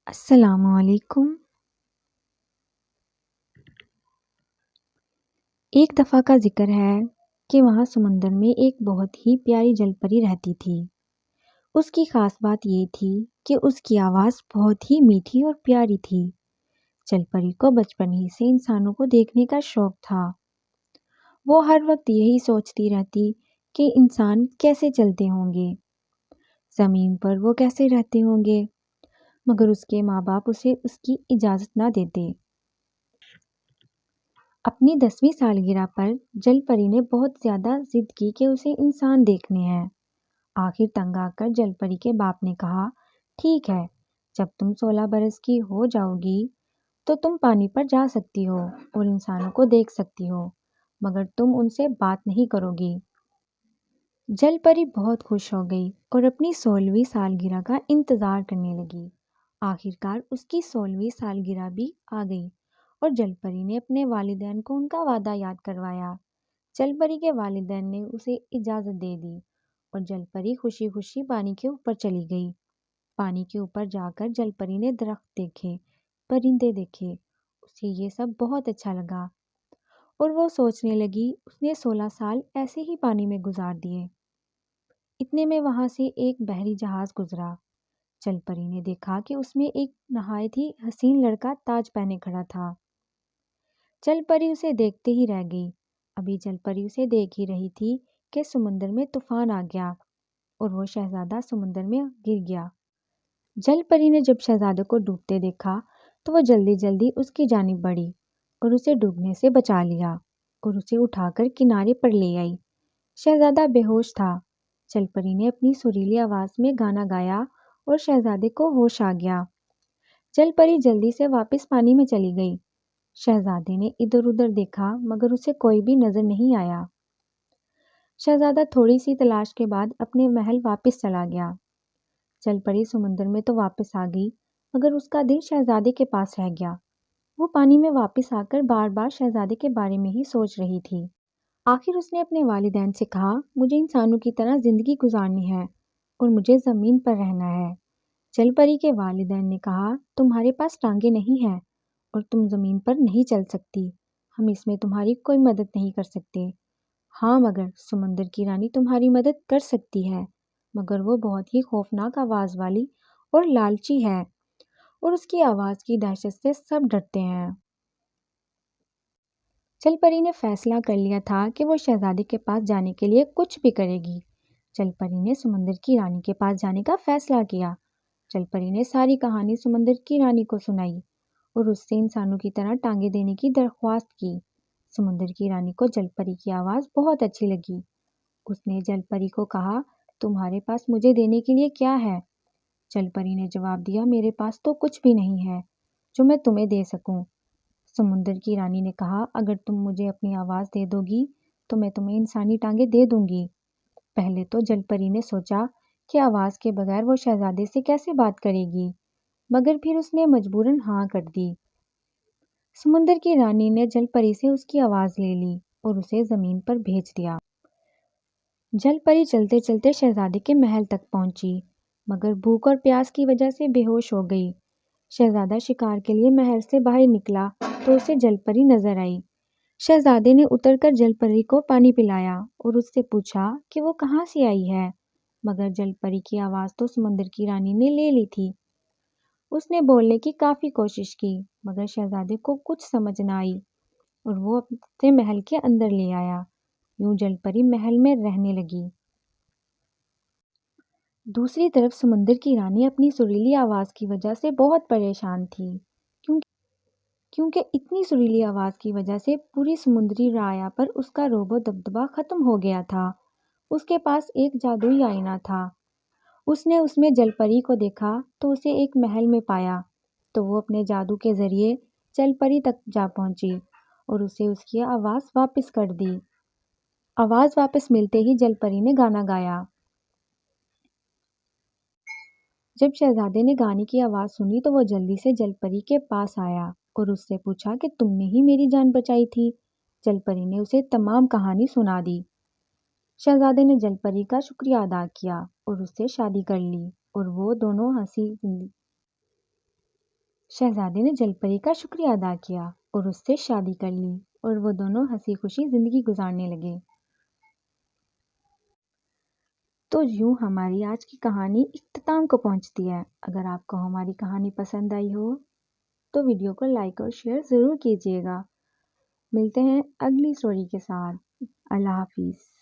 السلام علیکم۔ ایک دفعہ کا ذکر ہے کہ وہاں سمندر میں ایک بہت ہی پیاری جل پری رہتی تھی۔ اس کی خاص بات یہ تھی کہ اس کی آواز بہت ہی میٹھی اور پیاری تھی۔ جل پری کو بچپن ہی سے انسانوں کو دیکھنے کا شوق تھا۔ وہ ہر وقت یہی سوچتی رہتی کہ انسان کیسے چلتے ہوں گے، زمین پر وہ کیسے رہتے ہوں گے، مگر اس کے ماں باپ اسے اس کی اجازت نہ دیتے۔ اپنی 10ویں سالگرہ پر جل پری نے بہت زیادہ ضد کی کہ اسے انسان دیکھنے ہیں۔ آخر تنگ آ کر جل پری کے باپ نے کہا، ٹھیک ہے، جب تم 16 برس کی ہو جاؤ گی تو تم پانی پر جا سکتی ہو اور انسانوں کو دیکھ سکتی ہو، مگر تم ان سے بات نہیں کرو گی۔ جل پری بہت خوش ہو گئی اور اپنی 16ویں سالگرہ کا انتظار کرنے لگی۔ آخرکار اس کی 16ویں سالگرہ بھی آ گئی اور جل پری نے اپنے والدین کو ان کا وعدہ یاد کروایا۔ جل پری کے والدین نے اسے اجازت دے دی اور جل پری خوشی خوشی پانی کے اوپر چلی گئی۔ پانی کے اوپر جا کر جل پری نے درخت دیکھے، پرندے دیکھے، اسے یہ سب بہت اچھا لگا اور وہ سوچنے لگی اس نے 16 سال ایسے ہی پانی میں گزار دیے۔ اتنے میں وہاں سے ایک بحری جہاز گزرا۔ جل پری نے دیکھا کہ اس میں ایک نہایت ہی حسین لڑکا تاج پہنے کھڑا تھا۔ جل پری اسے دیکھتے ہی رہ گئی۔ ابھی جل پری اسے دیکھ ہی رہی تھی کہ سمندر میں طوفان آ گیا اور وہ شہزادہ سمندر میں گر گیا۔ جل پری نے جب شہزادے کو ڈوبتے دیکھا تو وہ جلدی جلدی اس کی جانب بڑھی اور اسے ڈوبنے سے بچا لیا اور اسے اٹھا کر کنارے پر لے آئی۔ شہزادہ بے ہوش تھا۔ جل پری نے اپنی سریلی آواز میں گانا گایا اور شہزادے کو ہوش آ گیا۔ جل پری جلدی سے واپس پانی میں چلی گئی۔ شہزادے نے ادھر ادھر دیکھا مگر اسے کوئی بھی نظر نہیں آیا۔ شہزادہ تھوڑی سی تلاش کے بعد اپنے محل واپس چلا گیا۔ جل پری سمندر میں تو واپس آ گئی مگر اس کا دل شہزادے کے پاس رہ گیا۔ وہ پانی میں واپس آ کر بار بار شہزادے کے بارے میں ہی سوچ رہی تھی۔ آخر اس نے اپنے والدین سے کہا، مجھے انسانوں کی طرح زندگی گزارنی ہے اور مجھے زمین پر رہنا ہے۔ جل پری کے والدین نے کہا، تمہارے پاس ٹانگیں نہیں ہیں اور تم زمین پر نہیں چل سکتی، ہم اس میں تمہاری کوئی مدد نہیں کر سکتے۔ ہاں مگر سمندر کی رانی تمہاری مدد کر سکتی ہے، مگر وہ بہت ہی خوفناک آواز والی اور لالچی ہے اور اس کی آواز کی دہشت سے سب ڈرتے ہیں۔ جل پری نے فیصلہ کر لیا تھا کہ وہ شہزادے کے پاس جانے کے لیے کچھ بھی کرے گی۔ جل پری نے سمندر کی رانی کے پاس جانے کا فیصلہ کیا۔ جل پری نے ساری کہانی سمندر کی رانی کو سنائی اور اس سے انسانوں کی طرح ٹانگیں دینے کی درخواست کی۔ سمندر کی رانی کو جل پری کی آواز بہت اچھی لگی۔ اس نے جل پری کو کہا، تمہارے پاس مجھے دینے کے لیے کیا ہے؟ جل پری نے جواب دیا، میرے پاس تو کچھ بھی نہیں ہے جو میں تمہیں دے سکوں۔ سمندر کی رانی نے کہا، اگر تم مجھے اپنی آواز دے دو گی تو میں تمہیں انسانی ٹانگیں دے دوں گی۔ پہلے تو جل پری نے سوچا کہ آواز کے بغیر وہ شہزادے سے کیسے بات کرے گی، مگر پھر اس نے مجبوراً ہاں کر دی۔ سمندر کی رانی نے جل پری سے اس کی آواز لے لی اور اسے زمین پر بھیج دیا۔ جل پری چلتے چلتے شہزادے کے محل تک پہنچی مگر بھوک اور پیاس کی وجہ سے بے ہوش ہو گئی۔ شہزادہ شکار کے لیے محل سے باہر نکلا تو اسے جل پری نظر آئی۔ شہزادے نے اتر کر جل پری کو پانی پلایا اور اس سے پوچھا کہ وہ کہاں سے آئی ہے، مگر جل پری کی آواز تو سمندر کی رانی نے لے لی تھی۔ اس نے بولنے کی کافی کوشش کی مگر شہزادے کو کچھ سمجھ نہ آئی اور وہ اپنے محل کے اندر لے آیا۔ یوں جل پری محل میں رہنے لگی۔ دوسری طرف سمندر کی رانی اپنی سریلی آواز کی وجہ سے بہت پریشان تھی، کیونکہ اتنی سریلی آواز کی وجہ سے پوری سمندری رعایا پر اس کا رعب و دبدبہ ختم ہو گیا تھا۔ اس کے پاس ایک جادوئی آئینہ تھا۔ اس نے اس میں جل پری کو دیکھا تو اسے ایک محل میں پایا تو وہ اپنے جادو کے ذریعے جل پری تک جا پہنچی اور اسے اس کی آواز واپس کر دی۔ آواز واپس ملتے ہی جل پری نے گانا گایا۔ جب شہزادے نے گانے کی آواز سنی تو وہ جلدی سے جل پری کے پاس آیا اور اس سے پوچھا کہ تم نے ہی میری جان بچائی تھی۔ جل پری نے اسے تمام کہانی سنا دی۔ شہزادے نے جل پری کا شکریہ ادا کیا اور اس سے شادی کر لی اور وہ دونوں شہزادے نے جل پری کا شکریہ ادا کیا اور اس سے شادی کر لی اور وہ دونوں ہنسی خوشی زندگی گزارنے لگے۔ تو یوں ہماری آج کی کہانی اختتام کو پہنچتی ہے۔ اگر آپ کو ہماری کہانی پسند آئی ہو تو ویڈیو کو لائک اور شیئر ضرور کیجیے گا۔ ملتے ہیں اگلی سٹوری کے ساتھ۔ اللہ حافظ۔